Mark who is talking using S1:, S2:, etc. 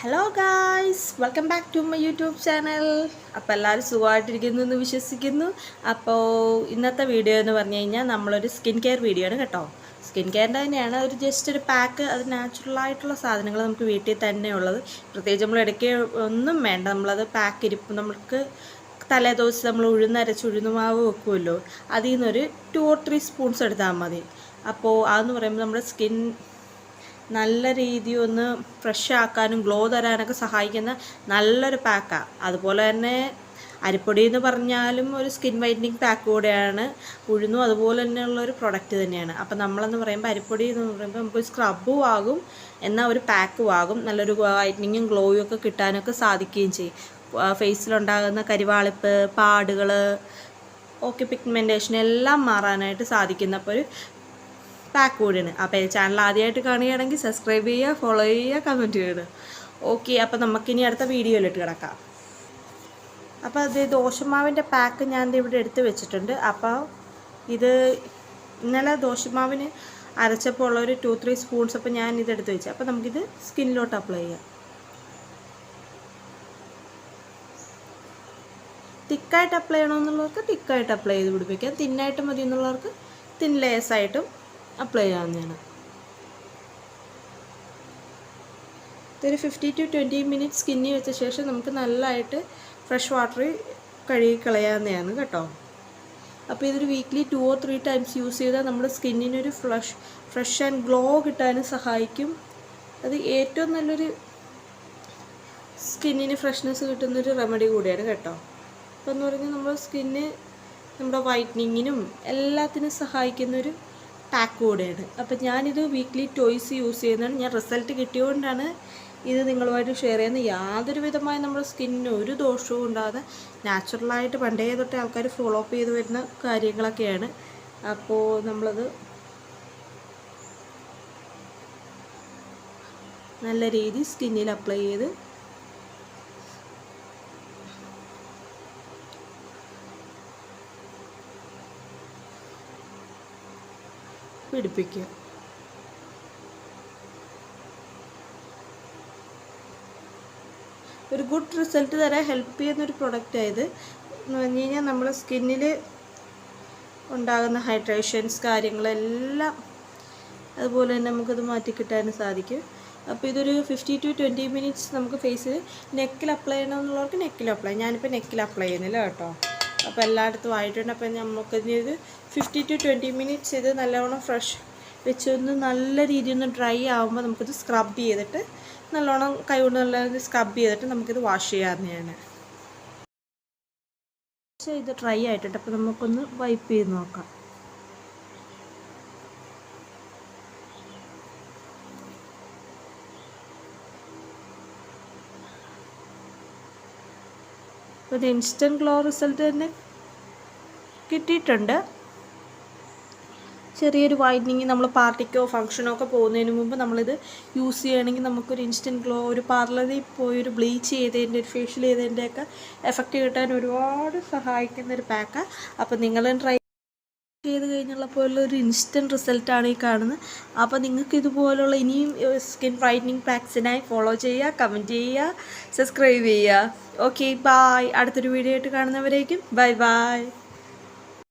S1: Hello guys, welcome back to my YouTube channel. അപ്പോൾ എല്ലാവരും സുഖമായിട്ടിരിക്കുന്നു എന്ന് വിശ്വസിക്കുന്നു. അപ്പോൾ ഇന്നത്തെ വീഡിയോ എന്ന് പറഞ്ഞു കഴിഞ്ഞാൽ നമ്മളൊരു സ്കിൻ കെയർ വീഡിയോ ആണ് കേട്ടോ. സ്കിൻ കെയറിൻ്റെ തന്നെയാണ്, ജസ്റ്റ് ഒരു പാക്ക്. അത് നാച്ചുറലായിട്ടുള്ള സാധനങ്ങൾ നമുക്ക് വീട്ടിൽ തന്നെ ഉള്ളത്. പ്രത്യേകിച്ച് നമ്മൾ ഇടയ്ക്ക് ഒന്നും വേണ്ട, നമ്മളത് പാക്ക് ഇരിപ്പ് നമുക്ക് തലേ ദിവസം നമ്മൾ ഉഴുന്ന് മാവ് വെക്കുമല്ലോ, അതിൽ നിന്നൊരു 2 or 3 സ്പൂൺസ് എടുത്താൽ മതി. അപ്പോൾ അതെന്ന് പറയുമ്പോൾ നമ്മുടെ സ്കിൻ നല്ല രീതിയിൽ ഒന്ന് ഫ്രഷ് ആക്കാനും ഗ്ലോ തരാനൊക്കെ സഹായിക്കുന്ന നല്ലൊരു പാക്കാണ്. അതുപോലെ തന്നെ അരിപ്പൊടി എന്ന് പറഞ്ഞാലും ഒരു സ്കിൻ വൈറ്റനിങ് പാക്ക് കൂടെയാണ്. ഉഴുന്നും അതുപോലെ തന്നെയുള്ളൊരു പ്രൊഡക്റ്റ് തന്നെയാണ്. അപ്പം നമ്മളെന്ന് പറയുമ്പോൾ അരിപ്പൊടി എന്ന് പറയുമ്പോൾ നമുക്ക് സ്ക്രബും ആകും, എന്നാൽ ഒരു പാക്കും ആകും. നല്ലൊരു വൈറ്റനിങ്ങും ഗ്ലോയും ഒക്കെ കിട്ടാനൊക്കെ സാധിക്കുകയും ചെയ്യും. ഫേസിലുണ്ടാകുന്ന കരിവാളിപ്പ്, പാടുകൾ, ഓക്കെ പിഗ്മെൻറ്റേഷൻ എല്ലാം മാറാനായിട്ട് സാധിക്കുന്ന അപ്പോൾ ഒരു പാക്ക് കൂടിയാണ്. അപ്പോൾ ചാനൽ ആദ്യമായിട്ട് കാണുകയാണെങ്കിൽ സബ്സ്ക്രൈബ് ചെയ്യുക, ഫോളോ ചെയ്യുക, കമൻറ്റ് ചെയ്യുക. ഓക്കെ, അപ്പോൾ നമുക്കിനി അടുത്ത വീഡിയോയിലിട്ട് കിടക്കാം. അപ്പോൾ അത് ദോശമാവിൻ്റെ പാക്ക് ഞാൻ ഇവിടെ എടുത്ത് വെച്ചിട്ടുണ്ട്. അപ്പോൾ ഇത് ഇന്നലെ ദോശമാവിന് അരച്ചപ്പോൾ ഉള്ളൊരു 2-3 സ്പൂൺസ് അപ്പോൾ ഞാൻ ഇതെടുത്ത് വെച്ചു. അപ്പോൾ നമുക്കിത് സ്കിന്നിലോട്ട് അപ്ലൈ ചെയ്യാം. തിക്കായിട്ട് അപ്ലൈ ചെയ്യണമെന്നുള്ളവർക്ക് തിക്കായിട്ട് അപ്ലൈ ചെയ്ത് പിടിപ്പിക്കാം. തിന്നായിട്ട് മതി എന്നുള്ളവർക്ക് തിൻ ലേസായിട്ടും അപ്ലൈ ചെയ്യാവുന്നതാണ്. ഇതൊരു 15 to 20 മിനിറ്റ്സ് സ്കിന്നി വെച്ച ശേഷം നമുക്ക് നല്ലതായിട്ട് ഫ്രഷ് വാട്ടറിൽ കഴുകി കളയാവുന്നതാണ് കേട്ടോ. അപ്പോൾ ഇതൊരു വീക്ക്ലി 2 or 3 ടൈംസ് യൂസ് ചെയ്താൽ നമ്മുടെ സ്കിന്നിനൊരു ഫ്രഷ് ആൻഡ് ഗ്ലോ കിട്ടാനും സഹായിക്കും. അത് ഏറ്റവും നല്ലൊരു സ്കിന്നിന് ഫ്രഷ്നെസ് കിട്ടുന്നൊരു റെമഡി കൂടിയാണ് കേട്ടോ. അപ്പോൾ എന്ന് പറഞ്ഞാൽ നമ്മുടെ സ്കിന്ന് നമ്മുടെ വൈറ്റനിങ്ങിനും എല്ലാത്തിനും സഹായിക്കുന്നൊരു പാക്ക് കൂടെയാണ്. അപ്പം ഞാനിത് വീക്ക്ലി ടോയ്സ് യൂസ് ചെയ്യുന്നതാണ്. ഞാൻ റിസൾട്ട് കിട്ടിയതുകൊണ്ടാണ് ഇത് നിങ്ങളുമായിട്ട് ഷെയർ ചെയ്യുന്നത്. യാതൊരു വിധമായ നമ്മുടെ സ്കിന്നിന് ഒരു ദോഷവും ഉണ്ടാകാതെ നാച്ചുറലായിട്ട് പണ്ടേ തൊട്ടേ ആൾക്കാർ ഫോളോ അപ്പ് ചെയ്ത് വരുന്ന കാര്യങ്ങളൊക്കെയാണ്. അപ്പോൾ നമ്മളത് നല്ല രീതിയിൽ സ്കിന്നിൽ അപ്ലൈ ചെയ്ത് പിടിപ്പിക്കുക. ഒരു ഗുഡ് റിസൾട്ട് തരാൻ ഹെൽപ്പ് ചെയ്യുന്നൊരു പ്രൊഡക്റ്റായത് എന്ന് പറഞ്ഞു കഴിഞ്ഞാൽ നമ്മുടെ സ്കിന്നിൽ ഉണ്ടാകുന്ന ഹൈഡ്രേഷൻസ് കാര്യങ്ങളെല്ലാം അതുപോലെ തന്നെ നമുക്കത് മാറ്റിക്കിട്ടാനും സാധിക്കും. അപ്പോൾ ഇതൊരു 15 to 20 മിനിറ്റ്സ് നമുക്ക് ഫേസിൽ നെക്കിൽ അപ്ലൈ ചെയ്യണമെന്നുള്ളവർക്ക് നെക്കിൽ അപ്ലൈ. ഞാനിപ്പോൾ നെക്കിൽ അപ്ലൈ ചെയ്യുന്നില്ല കേട്ടോ. അപ്പോൾ എല്ലായിടത്തും ആയിട്ടുണ്ട്. അപ്പോൾ നമുക്കിത് 15 to 20 മിനിറ്റ്സ് ഇത് നല്ലവണ്ണം ഫ്രഷ് വെച്ചൊന്ന് നല്ല രീതിയിൽ ഒന്ന് ഡ്രൈ ആകുമ്പോൾ നമുക്കിത് സ്ക്രബ് ചെയ്തിട്ട് നല്ലോണം കൈ കൊണ്ട് നല്ല സ്ക്രബ് ചെയ്തിട്ട് നമുക്കിത് വാഷ് ചെയ്യാവുന്നതാണ്. പക്ഷേ ഇത് ഡ്രൈ ആയിട്ടുണ്ട്. അപ്പോൾ നമുക്കൊന്ന് വൈപ്പ് ചെയ്ത് നോക്കാം. അപ്പോൾ ഇത് ഇൻസ്റ്റൻറ്റ് ഗ്ലോ റിസൾട്ട് തന്നെ കിട്ടിയിട്ടുണ്ട്. ചെറിയൊരു വൈറ്റനിങ് നമ്മൾ പാർട്ടിക്കോ ഫംഗ്ഷനോ ഒക്കെ പോകുന്നതിന് മുമ്പ് നമ്മളിത് യൂസ് ചെയ്യുകയാണെങ്കിൽ നമുക്കൊരു ഇൻസ്റ്റൻറ്റ് ഗ്ലോ, ഒരു പാർലറിൽ പോയി ഒരു ബ്ലീച്ച് ചെയ്തതിൻ്റെ, ഒരു ഫേഷ്യൽ ചെയ്തതിൻ്റെയൊക്കെ എഫക്റ്റ് കിട്ടാൻ ഒരുപാട് സഹായിക്കുന്നൊരു പാക്കാണ്. അപ്പോൾ നിങ്ങളും ട്രൈ ചെയ്ത് കഴിഞ്ഞുള്ളപ്പോൾ ഒരു ഇൻസ്റ്റൻറ്റ് റിസൾട്ടാണ് ഈ കാണുന്നത്. അപ്പോൾ നിങ്ങൾക്ക് ഇതുപോലുള്ള ഇനിയും സ്കിൻ ബ്രൈറ്റനിങ് പാക്സിനായി ഫോളോ ചെയ്യുക, കമൻറ്റ് ചെയ്യുക, സബ്സ്ക്രൈബ് ചെയ്യുക. Okay, bye. അടുത്തൊരു വീഡിയോ ആയിട്ട് കാണുന്നവരേക്കും ബൈ ബൈ.